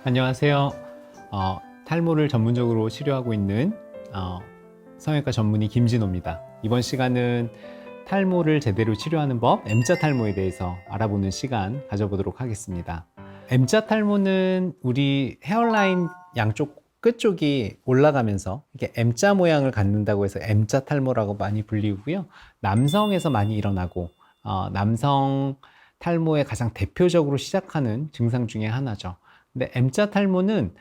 안녕하세요. 탈모를 전문적으로 치료하고 있는 성형외과 전문의 김진호입니다. 이번 시간은 탈모를 제대로 치료하는 법, M자 탈모에 대해서 알아보는 시간 가져보도록 하겠습니다. M자 탈모는 우리 헤어라인 양쪽 끝쪽이 올라가면서 이렇게 M자 모양을 갖는다고 해서 M자 탈모라고 많이 불리고요. 남성에서 많이 일어나고 남성 탈모의 가장 대표적으로 시작하는 증상 중에 하나죠. 근데 M자 탈모는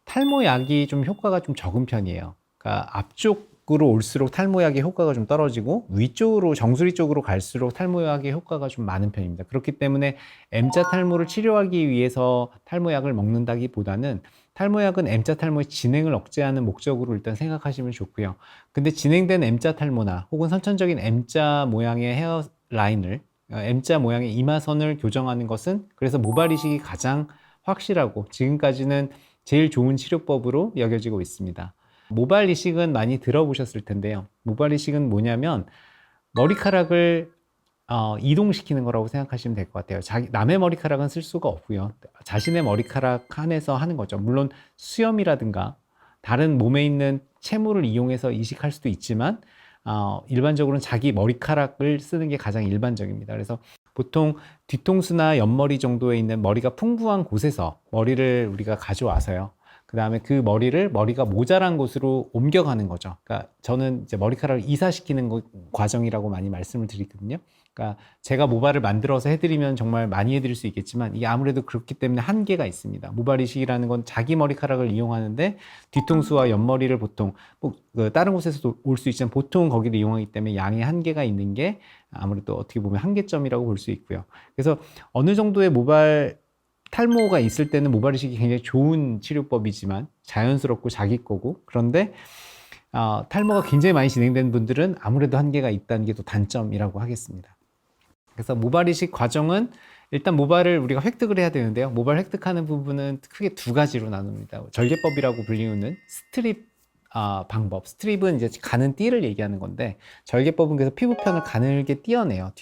탈모약이 좀 효과가 좀 적은 편이에요. 그러니까 앞쪽으로 올수록 탈모약의 효과가 좀 떨어지고 위쪽으로 정수리 쪽으로 갈수록 탈모약의 효과가 좀 많은 편입니다. 그렇기 때문에 M자 탈모를 치료하기 위해서 탈모약을 먹는다기보다는 탈모약은 M자 탈모의 진행을 억제하는 목적으로 일단 생각하시면 좋고요. 근데 진행된 M자 탈모나 혹은 선천적인 M자 모양의 헤어라인을 M자 모양의 이마선을 교정하는 것은 그래서 모발 이식이 가장 확실하고 지금까지는 제일 좋은 치료법으로 여겨지고 있습니다. 모발 이식은 많이 들어보셨을 텐데요. 모발 이식은 뭐냐면 머리카락을 이동시키는 거라고 생각하시면 될 것 같아요. 남의 머리카락은 쓸 수가 없고요. 자신의 머리카락 안에서 하는 거죠. 물론 수염이라든가 다른 몸에 있는 채물을 이용해서 이식할 수도 있지만 일반적으로는 자기 머리카락을 쓰는 게 가장 일반적입니다. 그래서 보통 뒤통수나 옆머리 정도에 있는 머리가 풍부한 곳에서 머리를 우리가 가져와서요. 그 다음에 그 머리가 모자란 곳으로 옮겨가는 거죠. 그러니까 저는 이제 머리카락을 이사시키는 과정이라고 많이 말씀을 드리거든요. 그러니까 제가 모발을 만들어서 해드리면 정말 많이 해드릴 수 있겠지만 이게 아무래도 그렇기 때문에 한계가 있습니다. 모발 이식이라는 건 자기 머리카락을 이용하는데 뒤통수와 옆머리를 보통 다른 곳에서도 올 수 있지만 보통 거기를 이용하기 때문에 양의 한계가 있는 게 아무래도 어떻게 보면 한계점이라고 볼 수 있고요. 그래서 어느 정도의 탈모가 있을 때는 모발 이식이 굉장히 좋은 치료법이지만 자연스럽고 자기 거고, 그런데 탈모가 굉장히 많이 진행된 분들은 아무래도 한계가 있다는 게 또 단점이라고 하겠습니다. 그래서 모발 이식 과정은 일단 모발을 우리가 획득을 해야 되는데요. 모발 획득하는 부분은 크게 두 가지로 나눕니다. 절개법이라고 불리우는 스트립 방법. 스트립은 이제 가는 띠를 얘기하는 건데, 절개법은 그래서 피부편을 가늘게 띄어내요.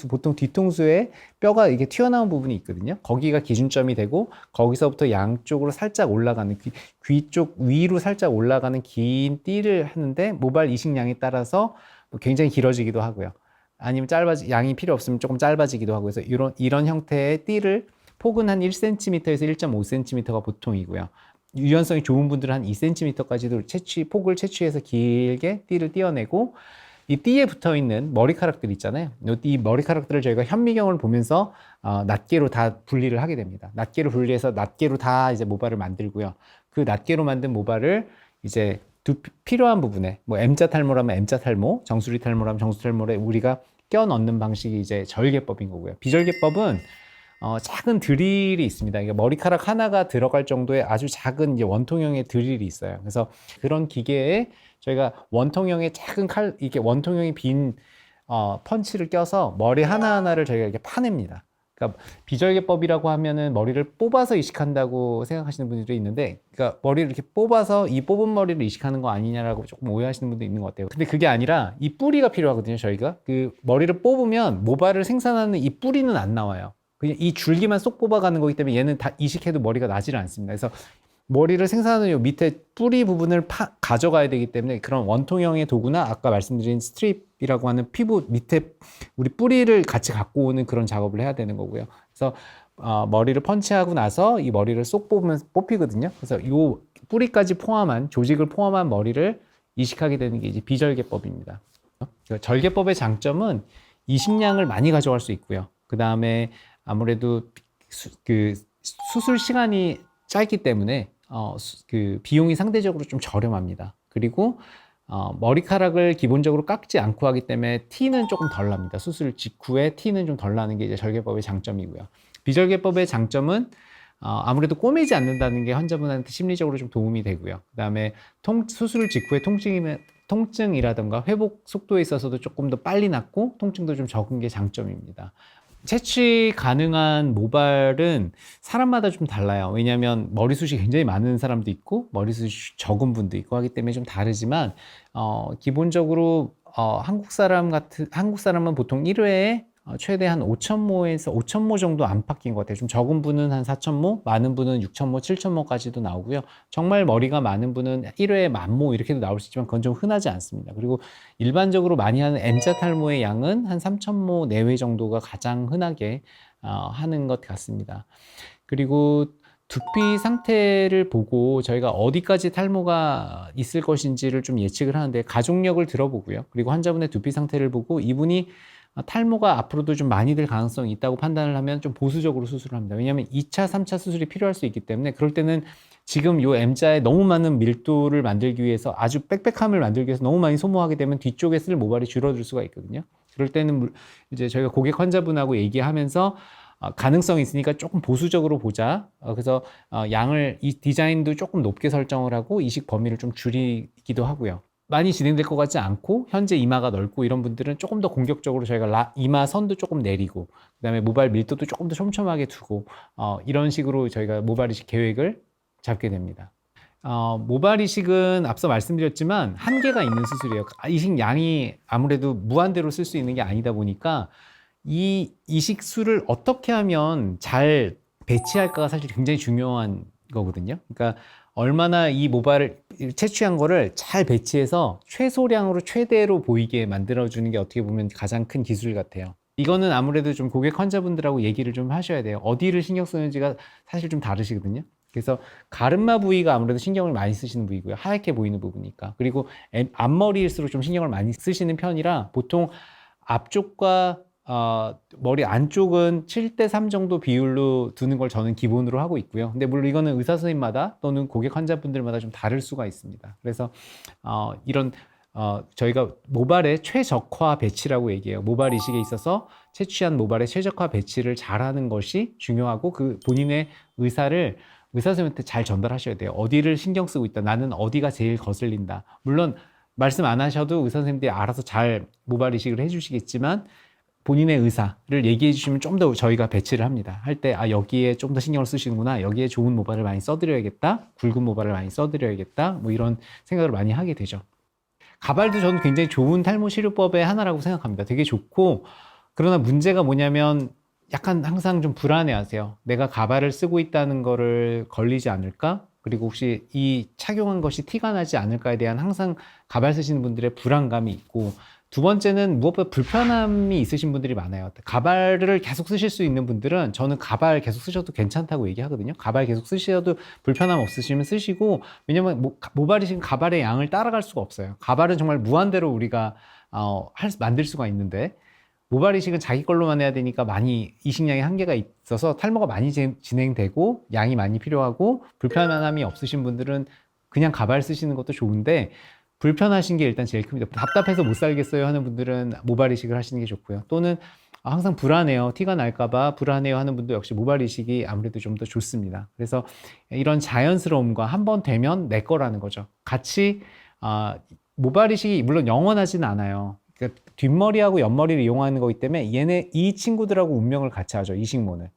보통 뒤통수에 뼈가 이게 튀어나온 부분이 있거든요. 거기가 기준점이 되고, 거기서부터 양쪽으로 살짝 올라가는, 귀 쪽 위로 살짝 올라가는 긴 띠를 하는데, 모발 이식량에 따라서 굉장히 길어지기도 하고요. 아니면 양이 필요 없으면 조금 짧아지기도 하고, 그래서 이런 형태의 띠를 폭은 한 1cm에서 1.5cm가 보통이고요. 유연성이 좋은 분들은 한 2cm까지도 폭을 채취해서 길게 띠를 띄어내고, 이 띠에 붙어 있는 머리카락들 있잖아요. 이 머리카락들을 저희가 현미경을 보면서 낱개로 다 분리를 하게 됩니다. 낱개로 분리해서 낱개로 다 이제 모발을 만들고요. 그 낱개로 만든 모발을 이제 필요한 부분에 뭐 M자 탈모라면 M자 탈모, 정수리 탈모라면 정수리 탈모에 우리가 껴 넣는 방식이 이제 절개법인 거고요. 비절개법은 작은 드릴이 있습니다. 그러니까 머리카락 하나가 들어갈 정도의 아주 작은 이제 원통형의 드릴이 있어요. 그래서 그런 기계에 저희가 원통형의 작은 이게 원통형이 빈 펀치를 껴서 머리 하나하나를 저희가 이렇게 파냅니다. 그러니까 비절개법이라고 하면은 머리를 뽑아서 이식한다고 생각하시는 분들이 있는데, 그러니까 머리를 이렇게 뽑아서 이 뽑은 머리를 이식하는 거 아니냐라고 조금 오해하시는 분도 있는 것 같아요. 근데 그게 아니라 이 뿌리가 필요하거든요. 저희가 그 머리를 뽑으면 모발을 생산하는 이 뿌리는 안 나와요. 그냥 이 줄기만 쏙 뽑아가는 거기 때문에 얘는 다 이식해도 머리가 나지를 않습니다. 그래서 머리를 생산하는 요 밑에 뿌리 부분을 가져가야 되기 때문에 그런 원통형의 도구나 아까 말씀드린 스트립이라고 하는 피부 밑에 우리 뿌리를 같이 갖고 오는 그런 작업을 해야 되는 거고요. 그래서 머리를 펀치하고 나서 이 머리를 쏙 뽑히거든요. 그래서 요 뿌리까지 조직을 포함한 머리를 이식하게 되는 게 이제 비절개법입니다. 절개법의 장점은 이식량을 많이 가져갈 수 있고요. 그 다음에 아무래도 수술 시간이 짧기 때문에 그 비용이 상대적으로 좀 저렴합니다. 그리고 머리카락을 기본적으로 깎지 않고 하기 때문에 티는 조금 덜 납니다. 수술 직후에 티는 좀 덜 나는 게 이제 절개법의 장점이고요. 비절개법의 장점은 아무래도 꼬매지 않는다는 게 환자분한테 심리적으로 좀 도움이 되고요. 그 다음에 수술 직후에 통증이라든가 회복 속도에 있어서도 조금 더 빨리 낫고 통증도 좀 적은 게 장점입니다. 채취 가능한 모발은 사람마다 좀 달라요. 왜냐하면 머리숱이 굉장히 많은 사람도 있고 머리숱이 적은 분도 있고 하기 때문에 좀 다르지만 기본적으로 한국 사람은 보통 1회에 최대 한 5,000모에서 5,000모 정도 안팎 낀 것 같아요. 좀 적은 분은 한 4,000모, 많은 분은 6,000모, 7,000모까지도 나오고요. 정말 머리가 많은 분은 1회에 10,000모 이렇게도 나올 수 있지만 그건 좀 흔하지 않습니다. 그리고 일반적으로 많이 하는 M자 탈모의 양은 한 3,000모 내외 정도가 가장 흔하게 하는 것 같습니다. 그리고 두피 상태를 보고 저희가 어디까지 탈모가 있을 것인지를 좀 예측을 하는데 가족력을 들어보고요. 그리고 환자분의 두피 상태를 보고 이분이 탈모가 앞으로도 좀 많이 될 가능성이 있다고 판단을 하면 좀 보수적으로 수술을 합니다. 왜냐하면 2차, 3차 수술이 필요할 수 있기 때문에 그럴 때는 지금 요 M자에 너무 많은 밀도를 만들기 위해서 아주 빽빽함을 만들기 위해서 너무 많이 소모하게 되면 뒤쪽에 쓸 모발이 줄어들 수가 있거든요. 그럴 때는 이제 저희가 고객 환자분하고 얘기하면서 가능성이 있으니까 조금 보수적으로 보자. 그래서 양을 이 디자인도 조금 높게 설정을 하고 이식 범위를 좀 줄이기도 하고요. 많이 진행될 것 같지 않고 현재 이마가 넓고 이런 분들은 조금 더 공격적으로 저희가 이마 선도 조금 내리고 그다음에 모발 밀도도 조금 더 촘촘하게 두고 이런 식으로 저희가 모발 이식 계획을 잡게 됩니다. 모발 이식은 앞서 말씀드렸지만 한계가 있는 수술이에요. 이식 양이 아무래도 무한대로 쓸 수 있는 게 아니다 보니까 이 이식술을 어떻게 하면 잘 배치할까가 사실 굉장히 중요한 거거든요. 그러니까 얼마나 이 모발을 채취한 거를 잘 배치해서 최소량으로 최대로 보이게 만들어주는 게 어떻게 보면 가장 큰 기술 같아요. 이거는 아무래도 좀 고객 환자분들하고 얘기를 좀 하셔야 돼요. 어디를 신경 쓰는지가 사실 좀 다르시거든요. 그래서 가르마 부위가 아무래도 신경을 많이 쓰시는 부위고요. 하얗게 보이는 부분이니까. 그리고 앞머리일수록 좀 신경을 많이 쓰시는 편이라 보통 앞쪽과 머리 안쪽은 7:3 정도 비율로 두는 걸 저는 기본으로 하고 있고요. 근데 물론 이거는 의사 선생님마다 또는 고객 환자분들마다 좀 다를 수가 있습니다. 그래서 이런 저희가 모발의 최적화 배치라고 얘기해요. 모발 이식에 있어서 채취한 모발의 최적화 배치를 잘하는 것이 중요하고 그 본인의 의사를 의사 선생님한테 잘 전달하셔야 돼요. 어디를 신경 쓰고 있다. 나는 어디가 제일 거슬린다. 물론 말씀 안 하셔도 의사 선생님들이 알아서 잘 모발 이식을 해주시겠지만 본인의 의사를 얘기해 주시면 좀 더 저희가 배치를 합니다. 할 때 여기에 좀 더 신경을 쓰시는구나. 여기에 좋은 모발을 많이 써드려야겠다. 굵은 모발을 많이 써드려야겠다. 뭐 이런 생각을 많이 하게 되죠. 가발도 저는 굉장히 좋은 탈모 치료법의 하나라고 생각합니다. 되게 좋고 그러나 문제가 뭐냐면 약간 항상 좀 불안해하세요. 내가 가발을 쓰고 있다는 거를 걸리지 않을까? 그리고 혹시 이 착용한 것이 티가 나지 않을까에 대한 항상 가발 쓰시는 분들의 불안감이 있고 두 번째는 무엇보다 불편함이 있으신 분들이 많아요. 가발을 계속 쓰실 수 있는 분들은 저는 가발 계속 쓰셔도 괜찮다고 얘기하거든요. 가발 계속 쓰셔도 불편함 없으시면 쓰시고 왜냐면 모발이 지금 가발의 양을 따라갈 수가 없어요. 가발은 정말 무한대로 우리가 만들 수가 있는데 모발 이식은 자기 걸로만 해야 되니까 많이 이식량의 한계가 있어서 탈모가 많이 진행되고 양이 많이 필요하고 불편함이 없으신 분들은 그냥 가발 쓰시는 것도 좋은데 불편하신 게 일단 제일 큽니다. 답답해서 못 살겠어요 하는 분들은 모발 이식을 하시는 게 좋고요. 또는 항상 불안해요. 티가 날까봐 불안해요 하는 분도 역시 모발 이식이 아무래도 좀 더 좋습니다. 그래서 이런 자연스러움과 한 번 되면 내 거라는 거죠. 같이 모발 이식이 물론 영원하지는 않아요. 그러니까 뒷머리하고 옆머리를 이용하는 거기 때문에 이 친구들하고 운명을 같이 하죠. 이식모는.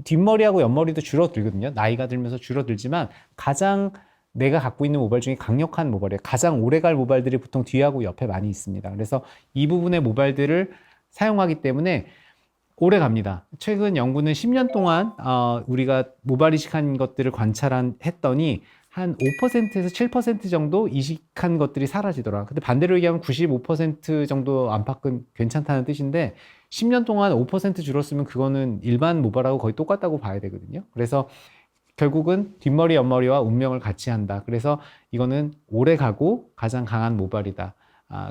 뒷머리하고 옆머리도 줄어들거든요. 나이가 들면서 줄어들지만 가장 내가 갖고 있는 모발 중에 강력한 모발이에요. 가장 오래갈 모발들이 보통 뒤하고 옆에 많이 있습니다. 그래서 이 부분의 모발들을 사용하기 때문에 오래 갑니다. 최근 연구는 10년 동안 우리가 모발 이식한 것들을 했더니 한 5%에서 7% 정도 이식한 것들이 사라지더라. 근데 반대로 얘기하면 95% 정도 안팎은 괜찮다는 뜻인데 10년 동안 5% 줄었으면 그거는 일반 모발하고 거의 똑같다고 봐야 되거든요. 그래서 결국은 뒷머리, 옆머리와 운명을 같이 한다. 그래서 이거는 오래 가고 가장 강한 모발이다.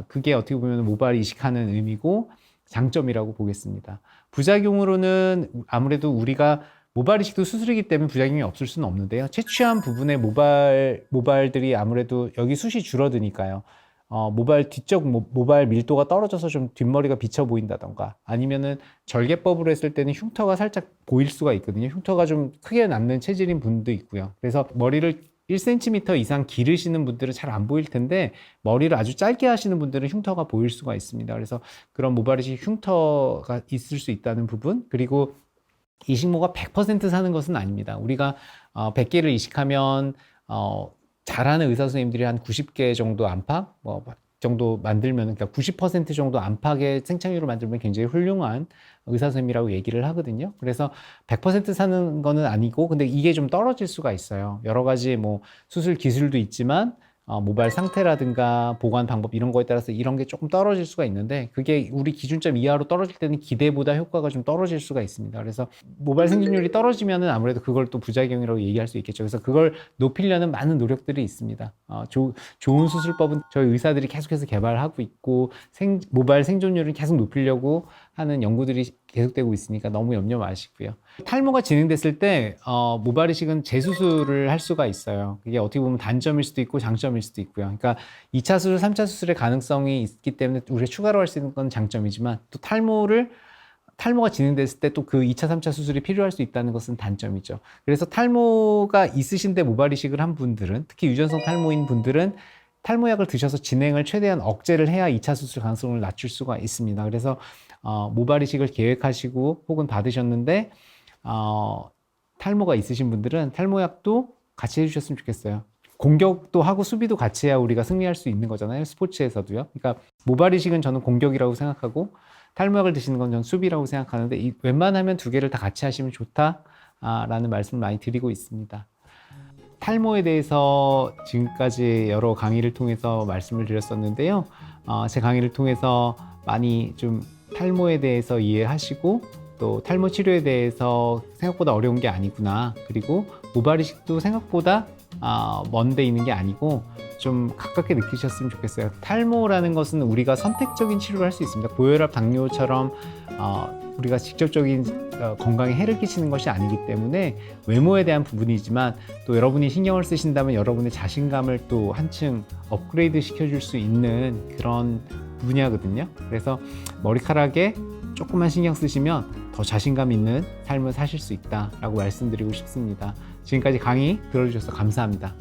그게 어떻게 보면 모발 이식하는 의미고 장점이라고 보겠습니다. 부작용으로는 아무래도 우리가 모발 이식도 수술이기 때문에 부작용이 없을 수는 없는데요. 채취한 부분의 모발들이 아무래도 여기 숱이 줄어드니까요. 뒤쪽 모발 밀도가 떨어져서 좀 뒷머리가 비쳐 보인다던가 아니면은 절개법으로 했을 때는 흉터가 살짝 보일 수가 있거든요. 흉터가 좀 크게 남는 체질인 분도 있고요. 그래서 머리를 1cm 이상 기르시는 분들은 잘 안 보일 텐데 머리를 아주 짧게 하시는 분들은 흉터가 보일 수가 있습니다. 그래서 그런 모발 이식 흉터가 있을 수 있다는 부분 그리고 이식모가 100% 사는 것은 아닙니다. 우리가 100개를 이식하면 잘하는 의사 선생님들이 한 90개 정도 안팎, 정도 만들면, 그러니까 90% 정도 안팎의 생착률을 만들면 굉장히 훌륭한 의사 선생님이라고 얘기를 하거든요. 그래서 100% 사는 거는 아니고, 근데 이게 좀 떨어질 수가 있어요. 여러 가지 뭐 수술 기술도 있지만 모발 상태라든가 보관 방법 이런 거에 따라서 이런 게 조금 떨어질 수가 있는데, 그게 우리 기준점 이하로 떨어질 때는 기대보다 효과가 좀 떨어질 수가 있습니다. 그래서 모발 생존율이 떨어지면은 아무래도 그걸 또 부작용이라고 얘기할 수 있겠죠. 그래서 그걸 높이려는 많은 노력들이 있습니다. 좋은 수술법은 저희 의사들이 계속해서 개발하고 있고, 모발 생존율을 계속 높이려고 하는 연구들이 계속되고 있으니까 너무 염려 마시고요. 탈모가 진행됐을 때 모발 이식은 재수술을 할 수가 있어요. 그게 어떻게 보면 단점일 수도 있고 장점일 수도 있고요. 그러니까 2차 수술, 3차 수술의 가능성이 있기 때문에 우리가 추가로 할 수 있는 건 장점이지만, 또 탈모가 진행됐을 때 또 그 2차, 3차 수술이 필요할 수 있다는 것은 단점이죠. 그래서 탈모가 있으신데 모발 이식을 한 분들은, 특히 유전성 탈모인 분들은 탈모약을 드셔서 진행을 최대한 억제를 해야 2차 수술 가능성을 낮출 수가 있습니다. 그래서 모발 이식을 계획하시고 혹은 받으셨는데 탈모가 있으신 분들은 탈모약도 같이 해주셨으면 좋겠어요. 공격도 하고 수비도 같이 해야 우리가 승리할 수 있는 거잖아요. 스포츠에서도요. 그러니까 모발 이식은 저는 공격이라고 생각하고, 탈모약을 드시는 건 저는 수비라고 생각하는데, 웬만하면 두 개를 다 같이 하시면 좋다라는 말씀을 많이 드리고 있습니다. 탈모에 대해서 지금까지 여러 강의를 통해서 말씀을 드렸었는데요. 제 강의를 통해서 많이 좀 탈모에 대해서 이해하시고, 또 탈모 치료에 대해서 생각보다 어려운 게 아니구나, 그리고 모발 이식도 생각보다 먼데 있는 게 아니고 좀 가깝게 느끼셨으면 좋겠어요. 탈모라는 것은 우리가 선택적인 치료를 할 수 있습니다. 고혈압, 당뇨처럼 우리가 직접적인 건강에 해를 끼치는 것이 아니기 때문에 외모에 대한 부분이지만, 또 여러분이 신경을 쓰신다면 여러분의 자신감을 또 한층 업그레이드 시켜줄 수 있는 그런 분야거든요. 그래서 머리카락에 조금만 신경 쓰시면 더 자신감 있는 삶을 사실 수 있다라고 말씀드리고 싶습니다. 지금까지 강의 들어주셔서 감사합니다.